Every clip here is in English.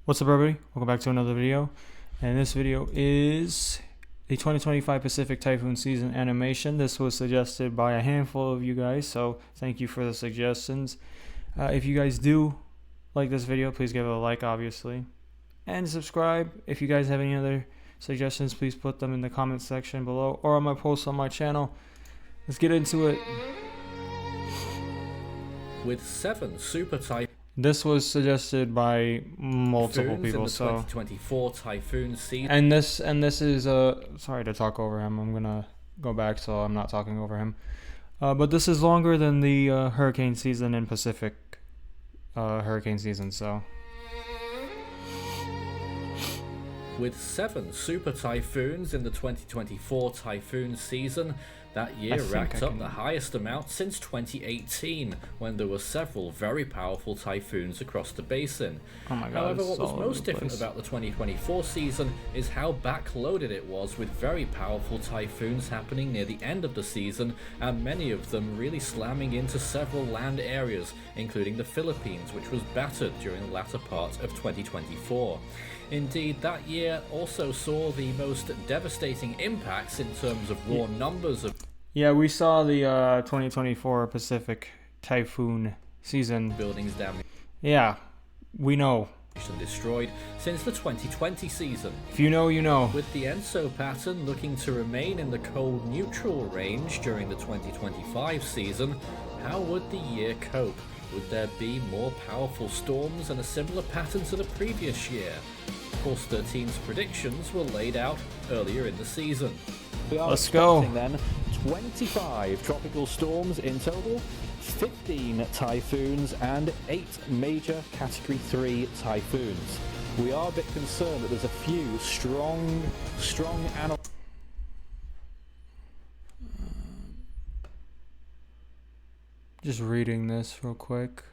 What's up, everybody? Welcome back to another video. And this video is the 2025 Pacific Typhoon season animation. This was suggested by a handful of you guys, so thank you for the suggestions. If you guys do like this video, please give it a like, obviously, and subscribe. If you guys have any other suggestions, please put them in the comment section below or on my post on my channel. Let's get into it. With 7 super typhoons This was suggested by multiple people, in the so 2024 Typhoon season. and this is sorry to talk over him. I'm gonna go back so I'm not talking over him. But this is longer than the hurricane season in Pacific hurricane season, so With 7 super typhoons in the 2024 Typhoon season, that year racked up the highest amount since 2018, when there were several very powerful typhoons across the basin. oh my god. However, what was most different about the 2024 season is how backloaded it was, with very powerful typhoons happening near the end of the season, and many of them really slamming into several land areas, including the Philippines, which was battered during the latter part of 2024. Indeed, that year also saw the most devastating impacts in terms of raw numbers of we saw the 2024 Pacific Typhoon season. buildings damaged Yeah, we know. and destroyed since the 2020 season. If you know, you know. With the ENSO pattern looking to remain in the cold neutral range during the 2025 season, how would the year cope? Would there be more powerful storms and a similar pattern to the previous year? Course 13's predictions were laid out earlier in the season. We are Let's go. expecting then 25 tropical storms in total, 15 typhoons and 8 major Category 3 typhoons. We are a bit concerned that there's a few strong animals. Just reading this real quick.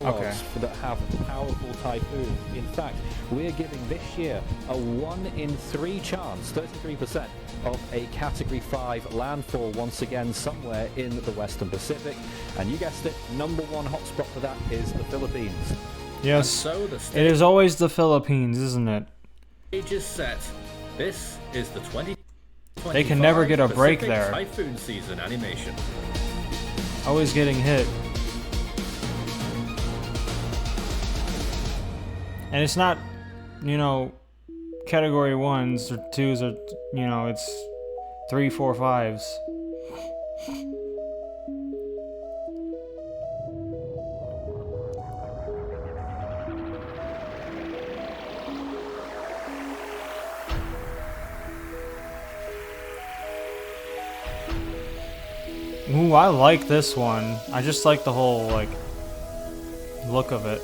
Okay. That have powerful typhoons. In fact, we're giving this year a 1 in 3 chance, 33%, of a Category 5 landfall once again somewhere in the Western Pacific. And you guessed it, number 1 hotspot for that is the Philippines. Yes, So the it is always the Philippines, isn't it? stage is set. This is the 2025 They can never get a break Pacific there. Typhoon season animation. Always getting hit. And it's not, category 1s or 2s or, it's 3, 4, 5s. Ooh, I like this one. I just like the whole, look of it.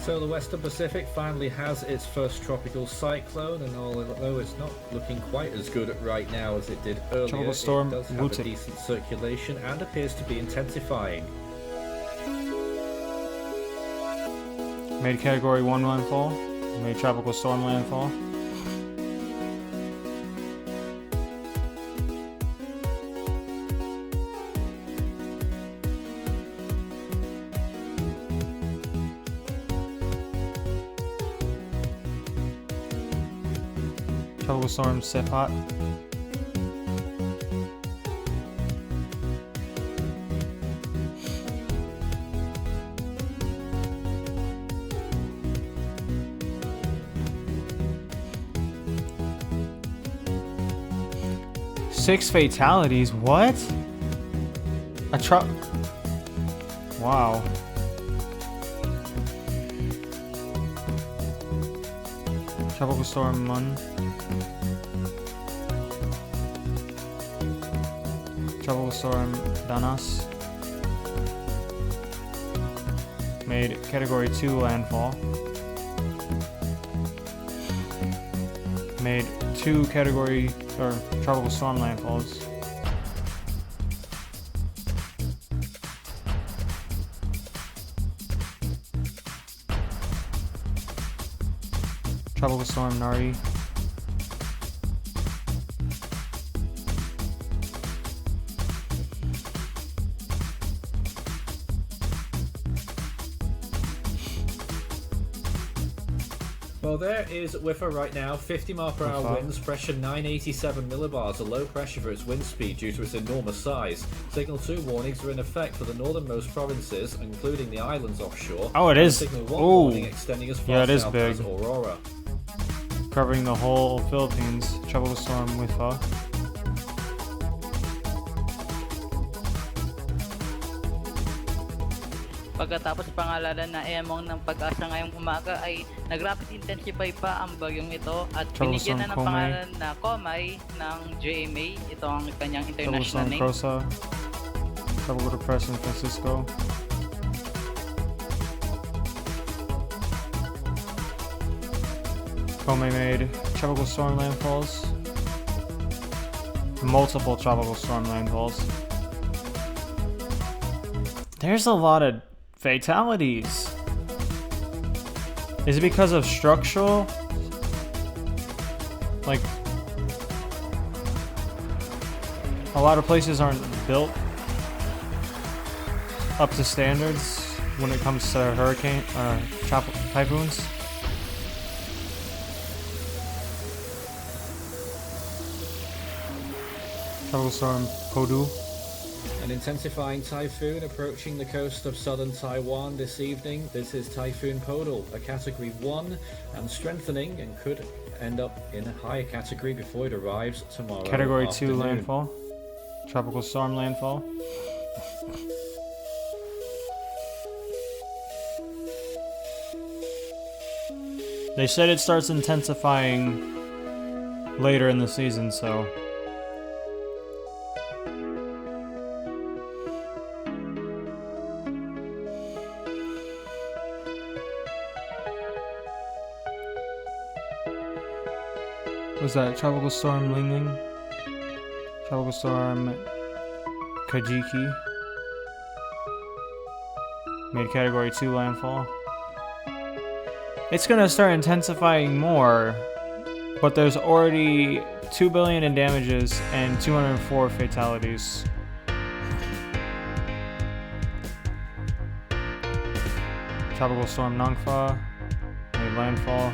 So the Western Pacific finally has its first tropical cyclone, and although it's not looking quite as good right now as it did earlier, Tropical storm it does have Wutik. a decent circulation and appears to be intensifying. Made category 1 landfall. Made tropical storm landfall. Tropical storm Sephat. Six fatalities? What? Wow. Tropical storm Mun. Tropical storm Danas. Made category 2 landfall. Made 2 category or tropical storm landfalls. Tropical storm Nari. Well, there is Whiffer right now. 50 mile per hour winds, pressure 987 millibars, a low pressure for its wind speed due to its enormous size. Signal 2 warnings are in effect for the northernmost provinces, including the islands offshore. Oh, it is. Signal 1 warning extending as far south as Aurora. Covering the whole Philippines. Tropical storm Whiffer. Pagkatapos pangalanan na emong ng pag-asa ngayong umaga ay nag-rapid intensify pa ang bagyong ito at binigyan na ng pangalan na Komay ng JMA. Ito ang kanyang international name. Crosa. Tropical depression Francisco. Komay made tropical storm landfalls. Multiple tropical storm landfalls. There's a lot of fatalities. Is it because of structural? Like, a lot of places aren't built up to standards when it comes to hurricane typhoons. Tropical storm Podu. An intensifying typhoon approaching the coast of southern Taiwan this evening. This is Typhoon Podul, a category 1 and strengthening, and could end up in a higher category before it arrives tomorrow. Category 2 afternoon. landfall. Tropical storm landfall. They said it starts intensifying later in the season, so was that Tropical Storm Ling Ling? Tropical Storm Kajiki made Category 2 landfall. It's gonna start intensifying more, but there's already 2 billion in damages and 204 fatalities. Tropical Storm Nangfa made landfall.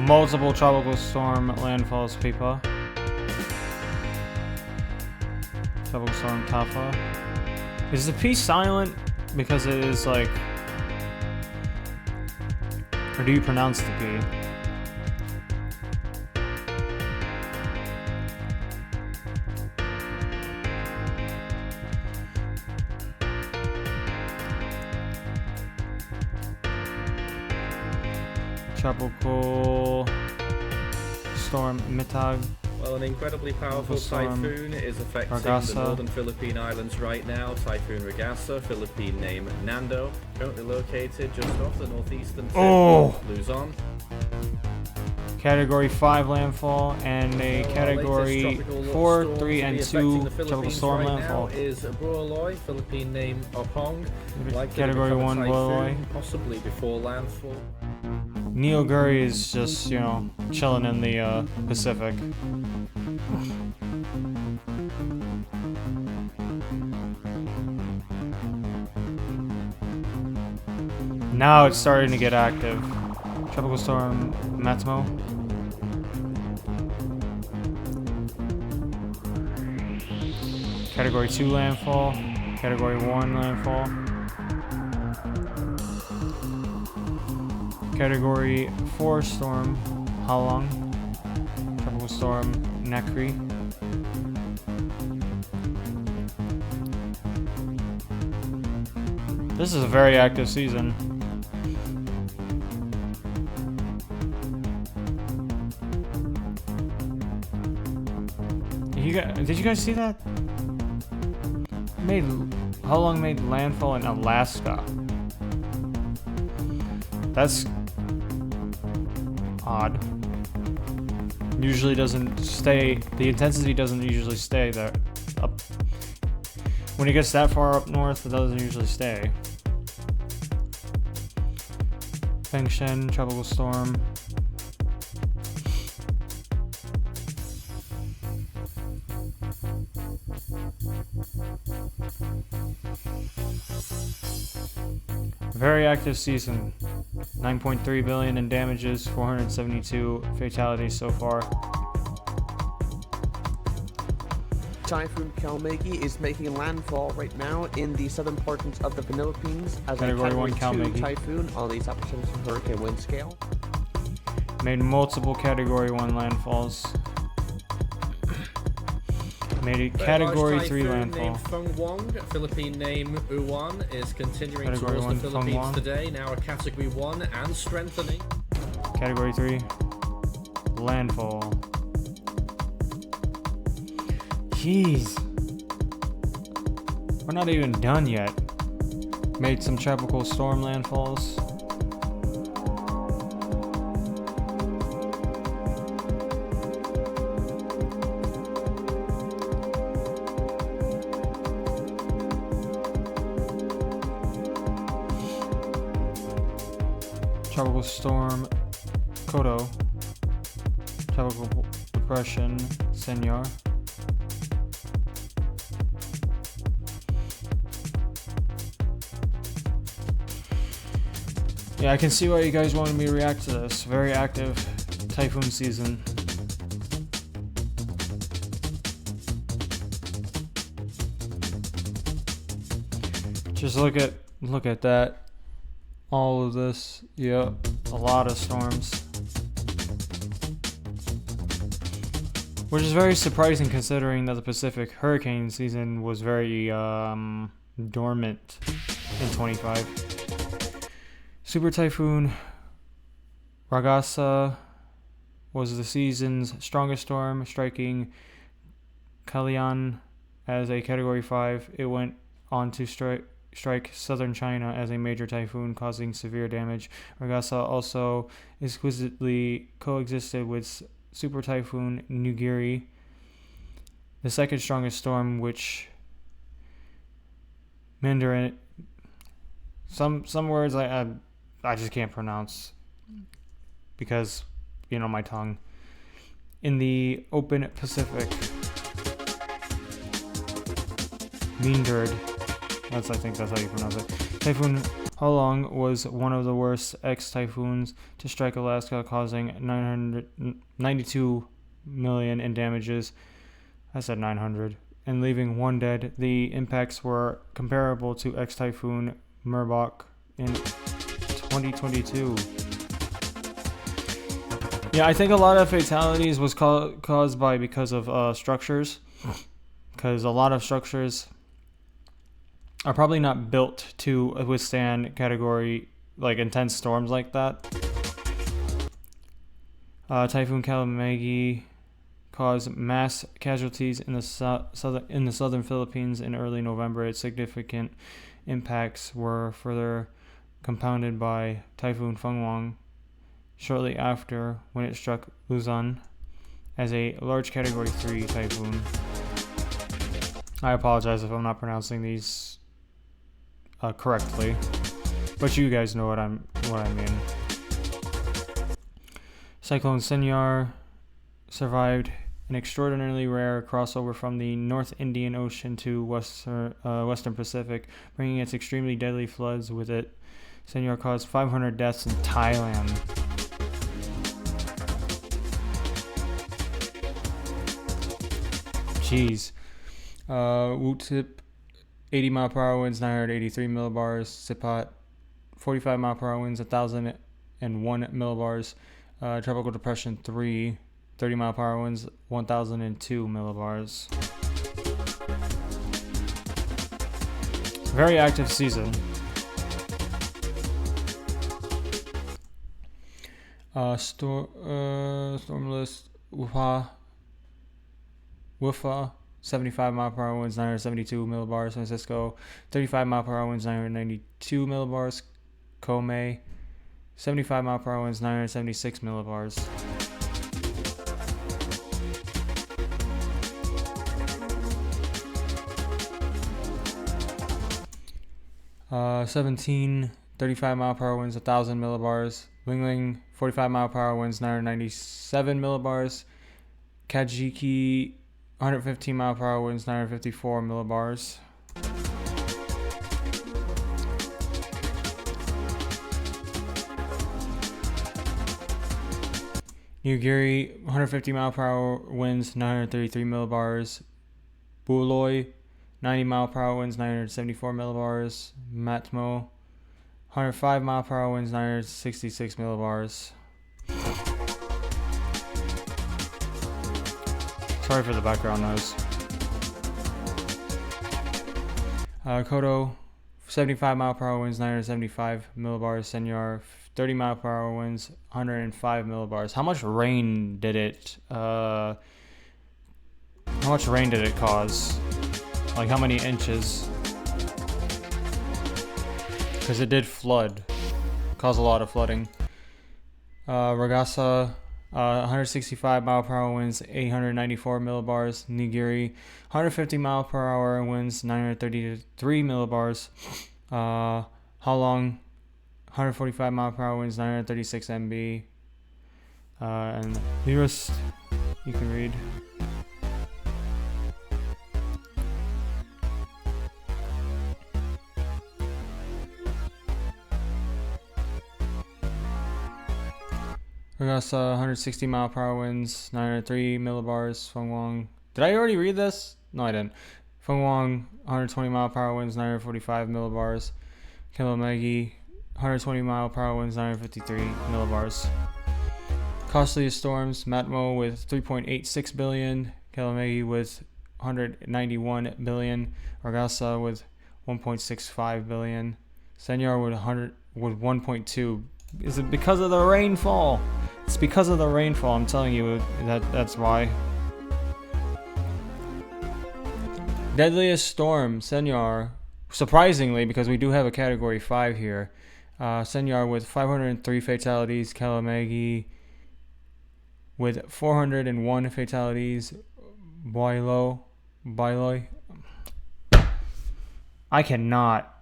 Multiple tropical storm landfalls, Pipa. Tropical storm Tafa. Is the P silent because it is like, or do you pronounce the P? Tropical storm Mitag. Well, an incredibly powerful typhoon is affecting the northern Philippine Islands right now. Typhoon Ragasa, Philippine name Nando, currently located just off the northeastern tip of Luzon. Category 5 landfall and a Category 4, 3, and 2 tropical storm landfall. Is Buoloy, Philippine name Opong, Category 1 Buoloy. Possibly before landfall. Neoguri is just, you know, chilling in the Pacific. Now it's starting to get active. Tropical storm Matmo. Category 2 landfall. Category 1 landfall. Category 4 storm Halong. Tropical storm Nekri. This is a very active season. Did you guys see that? Halong made landfall in Alaska. That's odd. Usually doesn't stay. The intensity doesn't usually stay there. Up when it gets that far up north, it doesn't usually stay. Fengshen tropical storm. Very active season. 9.3 billion in damages, 472 fatalities so far. Typhoon Kalmegi is making landfall right now in the southern portions of the Philippines as a Category 2 typhoon on the top percentage of hurricane wind scale. Made multiple Category 1 landfalls. Made a Category 3 landfall. Named Feng Wong, Philippine name Uwan, is continuing Category towards the 1 Philippines today, now a Category 1 and strengthening. Category 3 landfall. Jeez. We're not even done yet. Made some tropical storm landfalls. Tropical storm Kodo. Tropical depression Senor. Yeah, I can see why you guys wanted me to react to this. Very active typhoon season. Just look at that. All of this. Yep. A lot of storms. Which is very surprising considering that the Pacific hurricane season was very dormant in 25. Super Typhoon Ragasa was the season's strongest storm, striking Kalian as a Category 5. It went on to strike southern China as a major typhoon, causing severe damage. Ragasa also exquisitely coexisted with Super Typhoon Nugiri, the second strongest storm, which Mandarin. Some words I just can't pronounce because, you know, my tongue. In the open Pacific. Meandered. I think that's how you pronounce it. Typhoon Halong was one of the worst ex-typhoons to strike Alaska, causing 992 million in damages. I said 900. And leaving one dead. The impacts were comparable to ex-typhoon Merbok in 2022. Yeah, I think a lot of fatalities was caused because of structures, because a lot of structures are probably not built to withstand category like intense storms like that. Typhoon Kalamagi caused mass casualties in the southern Philippines in early November. Its significant impacts were further compounded by Typhoon Fengwang shortly after, when it struck Luzon as a large Category 3 typhoon. I apologize if I'm not pronouncing these correctly, but you guys know what I mean. Cyclone Senyar survived an extraordinarily rare crossover from the North Indian Ocean to Western Pacific, bringing its extremely deadly floods with it. Senyar caused 500 deaths in Thailand. Jeez. Wutip, 80 mile per hour winds, 983 millibars. Sipat, 45 mile per hour winds, 1,001 millibars. Tropical Depression 3, 30 mile per hour winds, 1,002 millibars. Very active season. Storm list Wufa, 75 mile per hour winds, 972 millibars. San Francisco, 35 mile per hour winds, 992 millibars. Kome, 75 mile per hour winds, 976 millibars. Uh, 17, 35 mile per hour winds, 1,000 millibars. Wingling, 45 mile per hour winds, 997 millibars. Kajiki, 115 mile per hour winds, 954 millibars. Nigiri, 150 mile per hour winds, 933 millibars. Buloy, 90 mile per hour winds, 974 millibars. Matmo, 105 mile per hour winds, 966 millibars. Sorry for the background noise. Kodo, 75 mile per hour winds, 975 millibars. Senor, 30 mile per hour winds, 105 millibars. How much rain did it cause? Like how many inches? Because it did flood. Caused a lot of flooding. Ragasa, 165 mile per hour winds, 894 millibars. Nigiri, 150 mile per hour winds, 933 millibars. Halong, 145 mile per hour winds, 936 MB. And the rest you can read. Ragasa, 160 mile per hour winds, 903 millibars. Fengwang. Did I already read this? No, I didn't. Fengwang, 120 mile per hour winds, 945 millibars. Kilomegi, 120 mile per hour winds, 953 millibars. Costliest storms: Matmo with 3.86 billion, Kilomegi with 191 billion, Ragasa with 1.65 billion, Senor with 1.2. Is it because of the rainfall? It's because of the rainfall. I'm telling you that's why. Deadliest storm: Senor. Surprisingly, because we do have a category 5 here. Senor with 503 fatalities, Kalamagi with 401 fatalities, Boiloy. I cannot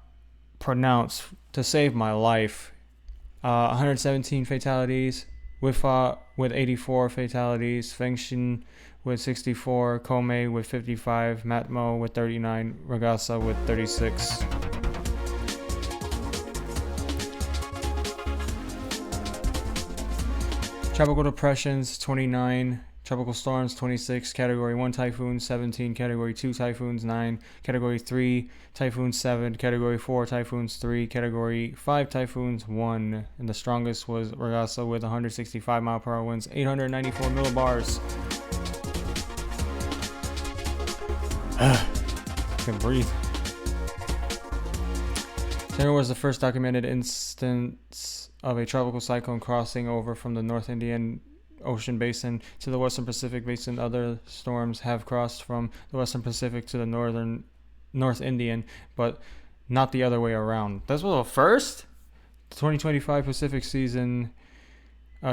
pronounce to save my life. 117 fatalities, Wifa with 84 fatalities, Fengshin with 64, Kome with 55, Matmo with 39, Ragasa with 36. Tropical depressions 29, tropical storms 26, category 1 typhoons 17, category 2 typhoons 9, category 3 typhoons 7, category 4 typhoons 3, category 5 typhoons 1, and the strongest was Ragasa with 165 mile per hour winds, 894 millibars. I can breathe. There was the first documented instance of a tropical cyclone crossing over from the North Indian Ocean basin to the Western Pacific basin. Other storms have crossed from the Western Pacific to the North Indian, but not the other way around. This was the first. The 2025 Pacific season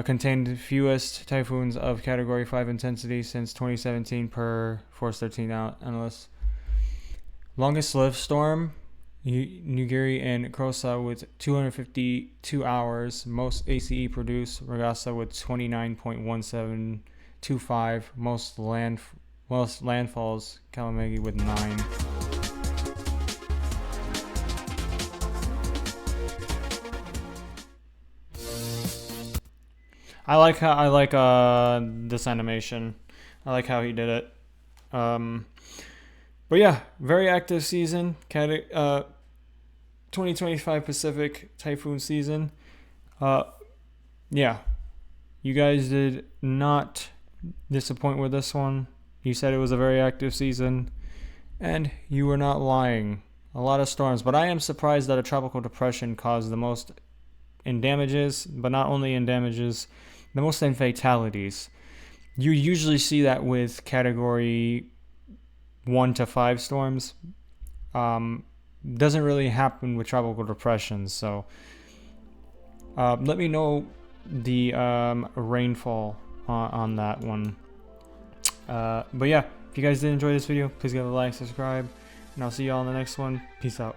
contained the fewest typhoons of Category 5 intensity since 2017 per Force 13 analysts. Longest lived storm: Nigiri and Krosa with 252 hours. Most ACE produced: Ragasa with 29.1725. Most landfalls: Kalamegi with 9. I like this animation. I like how he did it. But yeah, very active season. 2025 Pacific typhoon season. Yeah, you guys did not disappoint with this one. You said it was a very active season, and you were not lying. A lot of storms, but I am surprised that a tropical depression caused the most in damages, but not only in damages, the most in fatalities. You usually see that with category 1 to 5 storms. Doesn't really happen with tropical depressions. So let me know the rainfall on that one. But yeah, if you guys did enjoy this video, please give it a like, subscribe, and I'll see you all in the next one. Peace out.